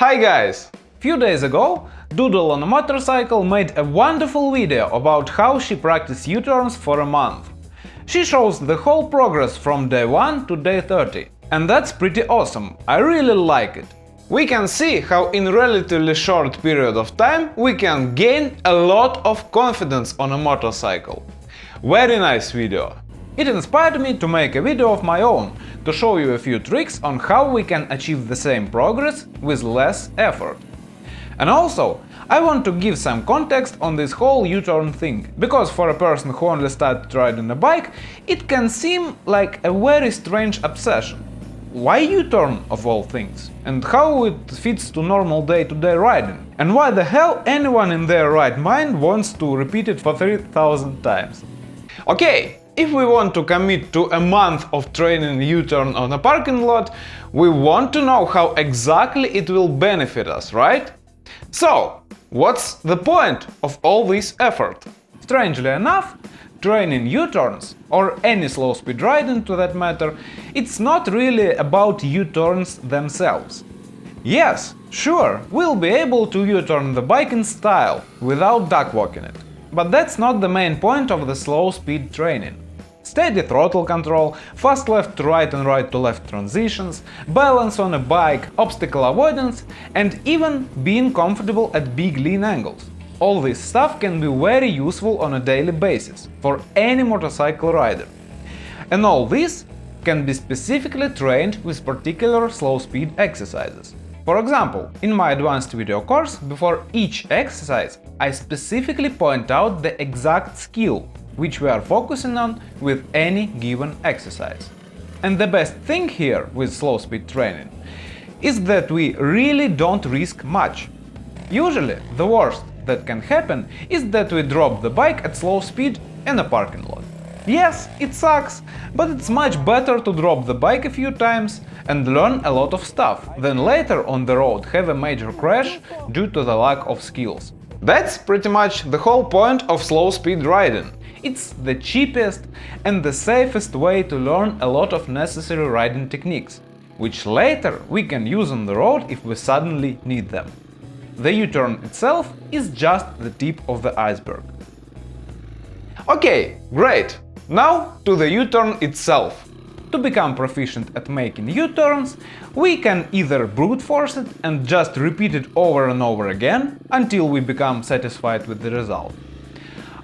Hi guys! Few days ago, Doodle on a motorcycle made a wonderful video about how she practiced U-turns for a month. She shows the whole progress from day 1 to day 30. And that's pretty awesome, I really like it. We can see how in a relatively short period of time we can gain a lot of confidence on a motorcycle. Very nice video. It inspired me to make a video of my own, to show you a few tricks on how we can achieve the same progress with less effort. And also, I want to give some context on this whole U-turn thing, because for a person who only started riding a bike, it can seem like a very strange obsession. Why U-turn of all things? And how it fits to normal day-to-day riding? And why the hell anyone in their right mind wants to repeat it for 3000 times? Okay, if we want to commit to a month of training U-turn on a parking lot, we want to know how exactly it will benefit us, right? So, what's the point of all this effort? Strangely enough, training U-turns, or any slow-speed riding to that matter, it's not really about U-turns themselves. Yes, sure, we'll be able to U-turn the bike in style, without duck-walking it. But that's not the main point of the slow-speed training. Steady throttle control, fast left to right and right to left transitions, balance on a bike, obstacle avoidance, and even being comfortable at big lean angles. All this stuff can be very useful on a daily basis for any motorcycle rider. And all this can be specifically trained with particular slow-speed exercises. For example, in my advanced video course, before each exercise, I specifically point out the exact skill which we are focusing on with any given exercise. And the best thing here with slow-speed training is that we really don't risk much. Usually, the worst that can happen is that we drop the bike at slow speed in a parking lot. Yes, it sucks, but it's much better to drop the bike a few times and learn a lot of stuff than later on the road have a major crash due to the lack of skills. That's pretty much the whole point of slow-speed riding. It's the cheapest and the safest way to learn a lot of necessary riding techniques, which later we can use on the road if we suddenly need them. The U-turn itself is just the tip of the iceberg. Okay, great! Now to the U-turn itself. To become proficient at making U-turns, we can either brute force it and just repeat it over and over again until we become satisfied with the result.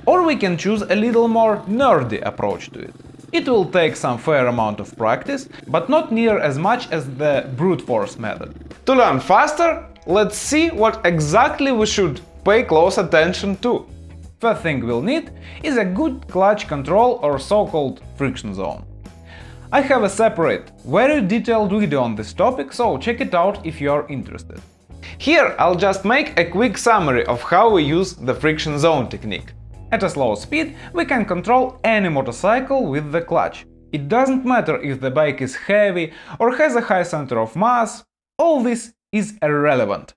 Or we can choose a little more nerdy approach to it. It will take some fair amount of practice, but not near as much as the brute force method. To learn faster, let's see what exactly we should pay close attention to. First thing we'll need is a good clutch control or so-called friction zone. I have a separate, very detailed video on this topic, so check it out if you are interested. Here I'll just make a quick summary of how we use the friction zone technique. At a slow speed we can control any motorcycle with the clutch. It doesn't matter if the bike is heavy or has a high center of mass, all this is irrelevant.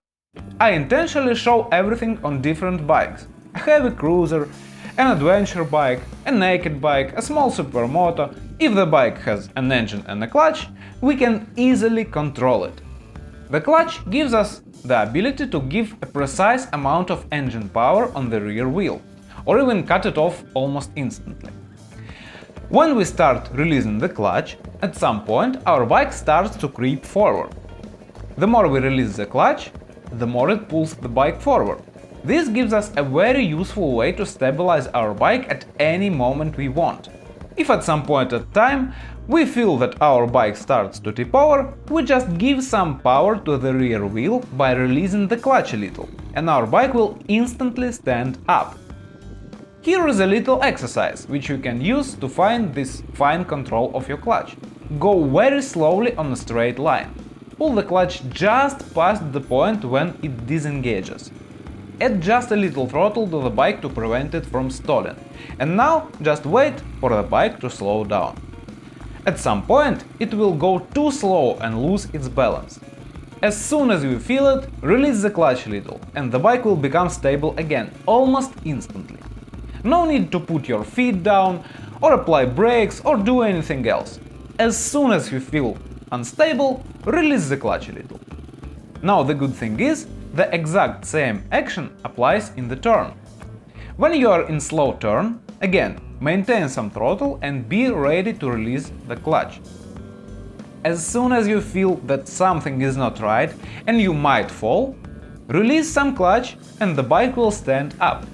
I intentionally show everything on different bikes: a heavy cruiser, an adventure bike, a naked bike, a small supermoto. If the bike has an engine and a clutch, we can easily control it. The clutch gives us the ability to give a precise amount of engine power on the rear wheel, or even cut it off almost instantly. When we start releasing the clutch, at some point our bike starts to creep forward. The more we release the clutch, the more it pulls the bike forward. This gives us a very useful way to stabilize our bike at any moment we want. If at some point in time we feel that our bike starts to tip over, we just give some power to the rear wheel by releasing the clutch a little, and our bike will instantly stand up. Here is a little exercise which you can use to find this fine control of your clutch. Go very slowly on a straight line. Pull the clutch just past the point when it disengages. Add just a little throttle to the bike to prevent it from stalling, and now just wait for the bike to slow down. At some point it will go too slow and lose its balance. As soon as you feel it, release the clutch a little, and the bike will become stable again, almost instantly. No need to put your feet down, or apply brakes, or do anything else. As soon as you feel unstable, release the clutch a little. Now the good thing is, the exact same action applies in the turn. When you are in slow turn, again, maintain some throttle and be ready to release the clutch. As soon as you feel that something is not right and you might fall, release some clutch and the bike will stand up.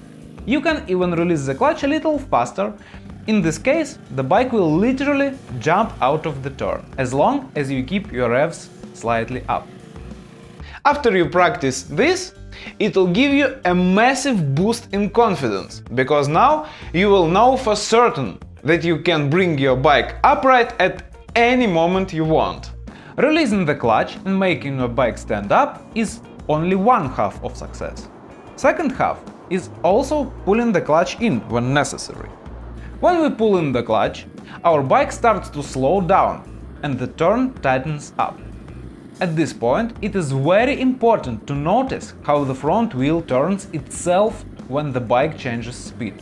You can even release the clutch a little faster. In this case, the bike will literally jump out of the turn, as long as you keep your revs slightly up. After you practice this, it will give you a massive boost in confidence, because now you will know for certain that you can bring your bike upright at any moment you want. Releasing the clutch and making your bike stand up is only one half of success. Second half is also pulling the clutch in when necessary. When we pull in the clutch, our bike starts to slow down and the turn tightens up. At this point, it is very important to notice how the front wheel turns itself when the bike changes speed.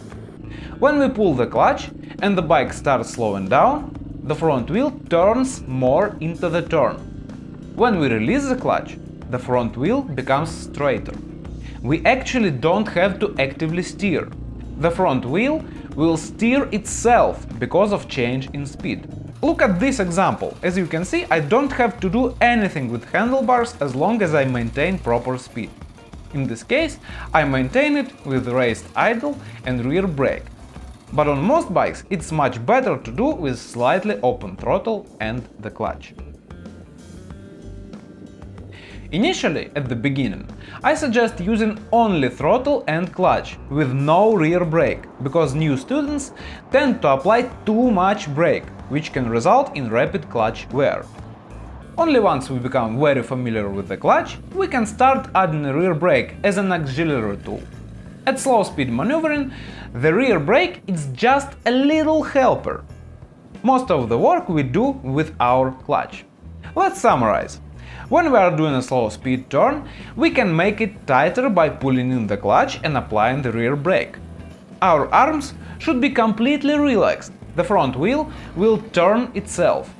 When we pull the clutch and the bike starts slowing down, the front wheel turns more into the turn. When we release the clutch, the front wheel becomes straighter. We actually don't have to actively steer. The front wheel will steer itself because of change in speed. Look at this example. As you can see, I don't have to do anything with handlebars as long as I maintain proper speed. In this case, I maintain it with raised idle and rear brake. But on most bikes it's much better to do with slightly open throttle and the clutch. Initially, at the beginning, I suggest using only throttle and clutch, with no rear brake, because new students tend to apply too much brake, which can result in rapid clutch wear. Only once we become very familiar with the clutch, we can start adding a rear brake as an auxiliary tool. At slow speed maneuvering, the rear brake is just a little helper. Most of the work we do with our clutch. Let's summarize. When we are doing a slow speed turn, we can make it tighter by pulling in the clutch and applying the rear brake. Our arms should be completely relaxed. The front wheel will turn itself.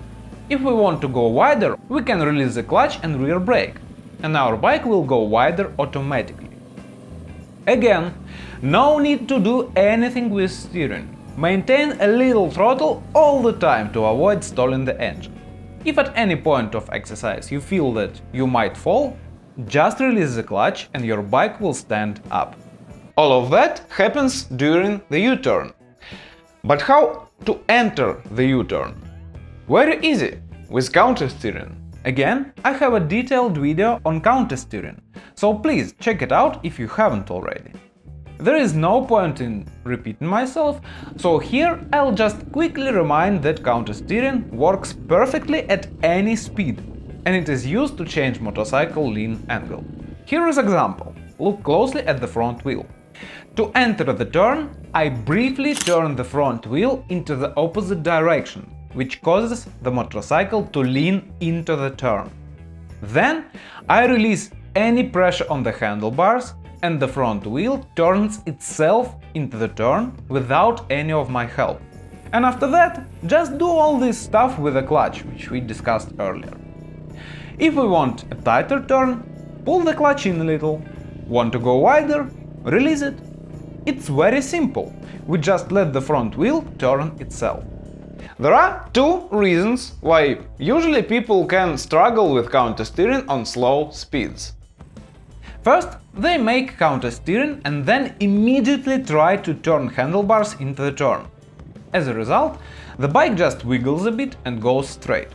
If we want to go wider, we can release the clutch and rear brake, and our bike will go wider automatically. Again, no need to do anything with steering. Maintain a little throttle all the time to avoid stalling the engine. If at any point of exercise you feel that you might fall, just release the clutch and your bike will stand up. All of that happens during the U-turn. But how to enter the U-turn? Very easy, with counter-steering. Again, I have a detailed video on counter-steering, so please check it out if you haven't already. There is no point in repeating myself, so here I'll just quickly remind that counter-steering works perfectly at any speed, and it is used to change motorcycle lean angle. Here is an example. Look closely at the front wheel. To enter the turn, I briefly turn the front wheel into the opposite direction, which causes the motorcycle to lean into the turn. Then I release any pressure on the handlebars, and the front wheel turns itself into the turn without any of my help. And after that, just do all this stuff with the clutch, which we discussed earlier. If we want a tighter turn, pull the clutch in a little. Want to go wider? Release it. It's very simple. We just let the front wheel turn itself. There are two reasons why usually people can struggle with counter-steering on slow speeds. First, they make counter-steering and then immediately try to turn handlebars into the turn. As a result, the bike just wiggles a bit and goes straight.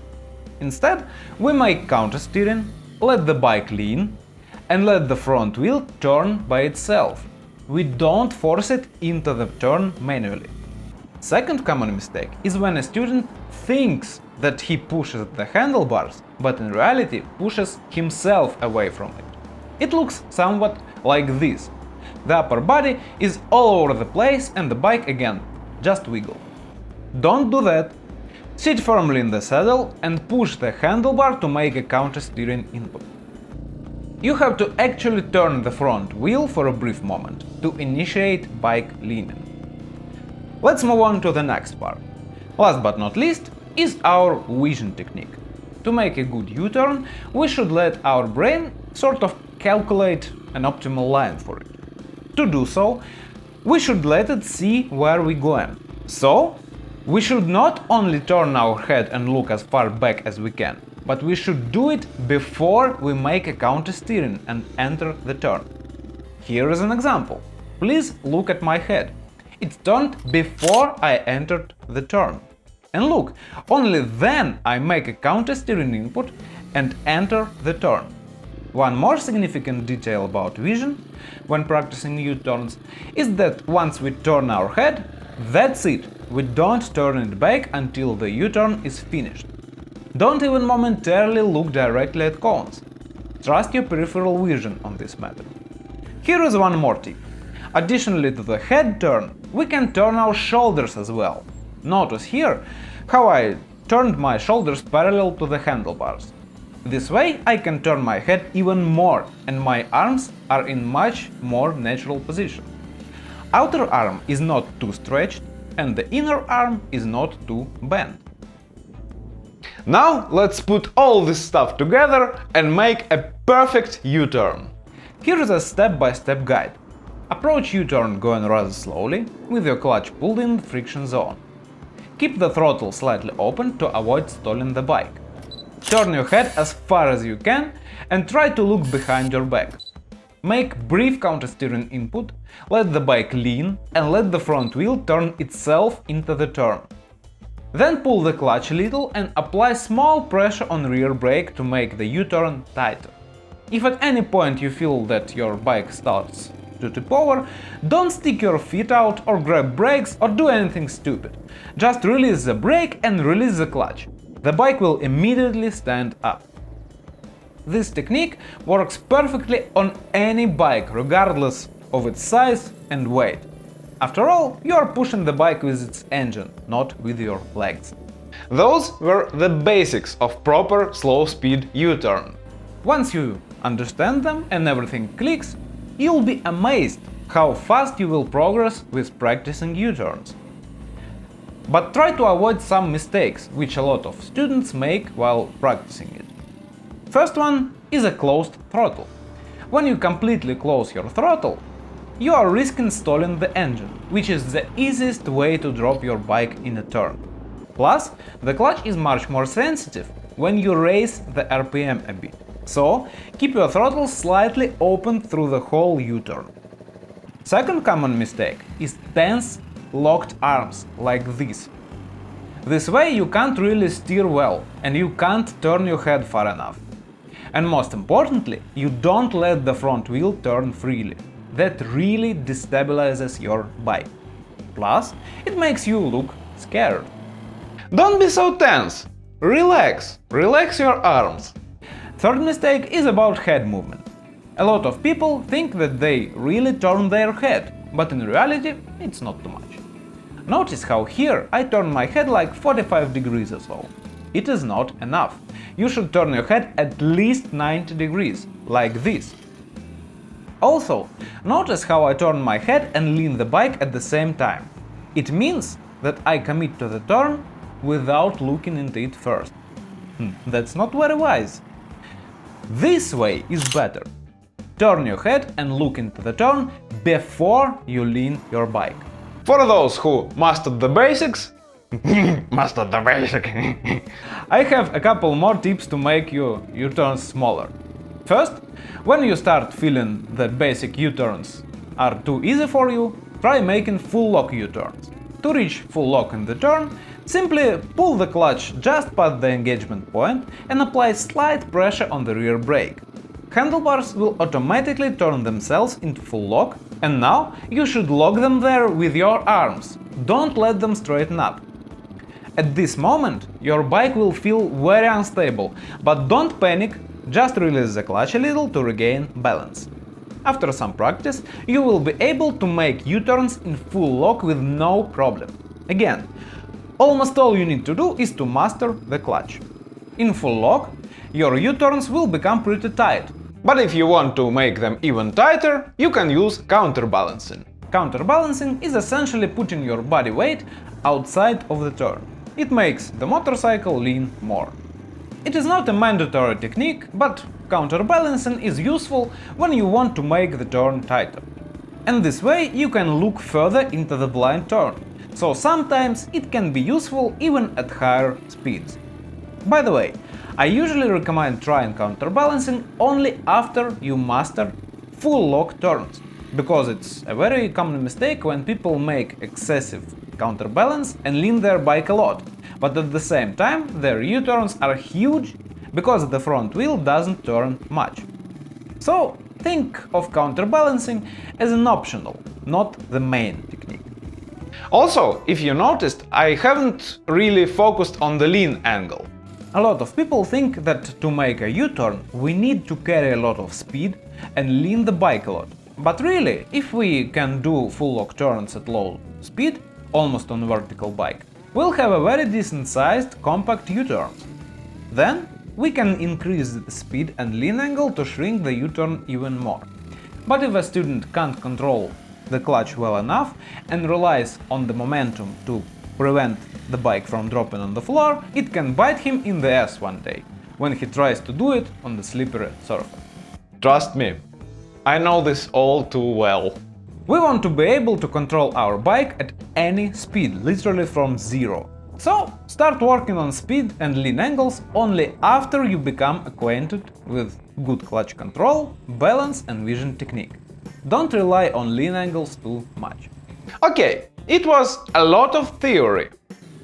Instead, we make counter-steering, let the bike lean, and let the front wheel turn by itself. We don't force it into the turn manually. Second common mistake is when a student thinks that he pushes the handlebars, but in reality pushes himself away from it. It looks somewhat like this. The upper body is all over the place and the bike again just wiggle. Don't do that. Sit firmly in the saddle and push the handlebar to make a counter-steering input. You have to actually turn the front wheel for a brief moment to initiate bike leaning. Let's move on to the next part. Last but not least is our vision technique. To make a good U-turn, we should let our brain sort of calculate an optimal line for it. To do so, we should let it see where we're going. So, we should not only turn our head and look as far back as we can, but we should do it before we make a counter-steering and enter the turn. Here is an example. Please look at my head. It turned before I entered the turn. And look, only then I make a counter-steering input and enter the turn. One more significant detail about vision when practicing U-turns is that once we turn our head, that's it. We don't turn it back until the U-turn is finished. Don't even momentarily look directly at cones. Trust your peripheral vision on this matter. Here is one more tip. Additionally to the head turn, we can turn our shoulders as well. Notice here how I turned my shoulders parallel to the handlebars. This way I can turn my head even more and my arms are in much more natural position. Outer arm is not too stretched and the inner arm is not too bent. Now let's put all this stuff together and make a perfect U-turn. Here is a step-by-step guide. Approach U-turn going rather slowly, with your clutch pulled in the friction zone. Keep the throttle slightly open to avoid stalling the bike. Turn your head as far as you can and try to look behind your back. Make brief counter-steering input, let the bike lean and let the front wheel turn itself into the turn. Then pull the clutch a little and apply small pressure on rear brake to make the U-turn tighter. If at any point you feel that your bike starts to tip over, don't stick your feet out or grab brakes or do anything stupid. Just release the brake and release the clutch. The bike will immediately stand up. This technique works perfectly on any bike, regardless of its size and weight. After all, you are pushing the bike with its engine, not with your legs. Those were the basics of proper slow-speed U-turn. Once you understand them and everything clicks, you'll be amazed how fast you will progress with practicing U-turns. But try to avoid some mistakes, which a lot of students make while practicing it. First one is a closed throttle. When you completely close your throttle, you are risking stalling the engine, which is the easiest way to drop your bike in a turn. Plus, the clutch is much more sensitive when you raise the RPM a bit, so keep your throttle slightly open through the whole U-turn. Second common mistake is tense, locked arms, like this. This way you can't really steer well, and you can't turn your head far enough. And most importantly, you don't let the front wheel turn freely. That really destabilizes your bike. Plus, it makes you look scared. Don't be so tense! Relax! Relax your arms! Third mistake is about head movement. A lot of people think that they really turn their head, but in reality, it's not too much. Notice how here I turn my head like 45 degrees or so. It is not enough. You should turn your head at least 90 degrees, like this. Also, notice how I turn my head and lean the bike at the same time. It means that I commit to the turn without looking into it first. That's not very wise. This way is better. Turn your head and look into the turn before you lean your bike. For those who mastered the basics, I have a couple more tips to make your U-turns smaller. First, when you start feeling that basic U-turns are too easy for you, try making full lock U-turns. To reach full lock in the turn, simply pull the clutch just past the engagement point and apply slight pressure on the rear brake. Handlebars will automatically turn themselves into full lock, and now you should lock them there with your arms. Don't let them straighten up. At this moment, your bike will feel very unstable, but don't panic, just release the clutch a little to regain balance. After some practice, you will be able to make U-turns in full lock with no problem. Again, almost all you need to do is to master the clutch. In full lock, your U-turns will become pretty tight. But if you want to make them even tighter, you can use counterbalancing. Counterbalancing is essentially putting your body weight outside of the turn. It makes the motorcycle lean more. It is not a mandatory technique, but counterbalancing is useful when you want to make the turn tighter. And this way you can look further into the blind turn, so sometimes it can be useful even at higher speeds. By the way, I usually recommend trying counterbalancing only after you master full lock turns, because it's a very common mistake when people make excessive counterbalance and lean their bike a lot, but at the same time their U-turns are huge because the front wheel doesn't turn much. So think of counterbalancing as an optional, not the main technique. Also, if you noticed, I haven't really focused on the lean angle. A lot of people think that to make a U-turn we need to carry a lot of speed and lean the bike a lot. But really, if we can do full lock turns at low speed, almost on a vertical bike, we'll have a very decent sized compact U-turn. Then we can increase the speed and lean angle to shrink the U-turn even more. But if a student can't control the clutch well enough and relies on the momentum to prevent the bike from dropping on the floor, it can bite him in the ass one day, when he tries to do it on the slippery surface. Trust me, I know this all too well. We want to be able to control our bike at any speed, literally from zero. So start working on speed and lean angles only after you become acquainted with good clutch control, balance and vision technique. Don't rely on lean angles too much. Okay, it was a lot of theory.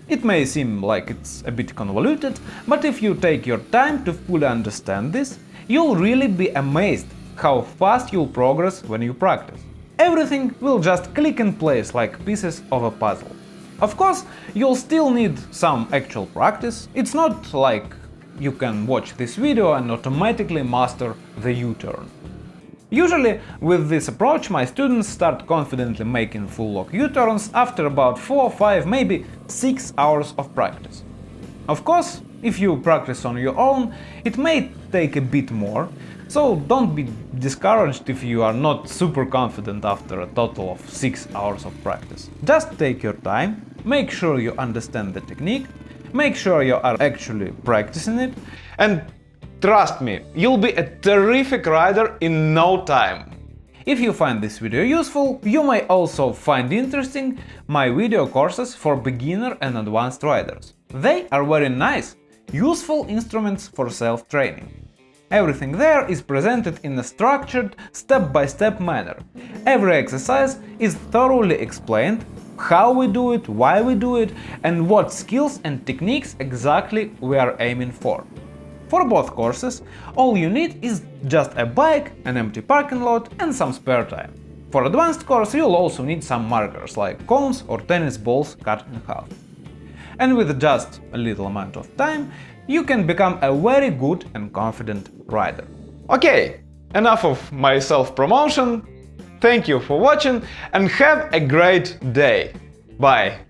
It may seem like it's a bit convoluted, but if you take your time to fully understand this, you'll really be amazed how fast you'll progress when you practice. Everything will just click in place like pieces of a puzzle. Of course, you'll still need some actual practice. It's not like you can watch this video and automatically master the U-turn. Usually, with this approach, my students start confidently making full lock U-turns after about 4, 5, maybe 6 hours of practice. Of course, if you practice on your own, it may take a bit more, so don't be discouraged if you are not super confident after a total of 6 hours of practice. Just take your time, make sure you understand the technique, make sure you are actually practicing it, And trust me, you'll be a terrific rider in no time. If you find this video useful, you may also find interesting my video courses for beginner and advanced riders. They are very nice, useful instruments for self-training. Everything there is presented in a structured, step-by-step manner. Every exercise is thoroughly explained, how we do it, why we do it, and what skills and techniques exactly we are aiming for. For both courses, all you need is just a bike, an empty parking lot and some spare time. For advanced course you'll also need some markers like cones or tennis balls cut in half. And with just a little amount of time, you can become a very good and confident rider. Okay, enough of my self-promotion. Thank you for watching and have a great day. Bye.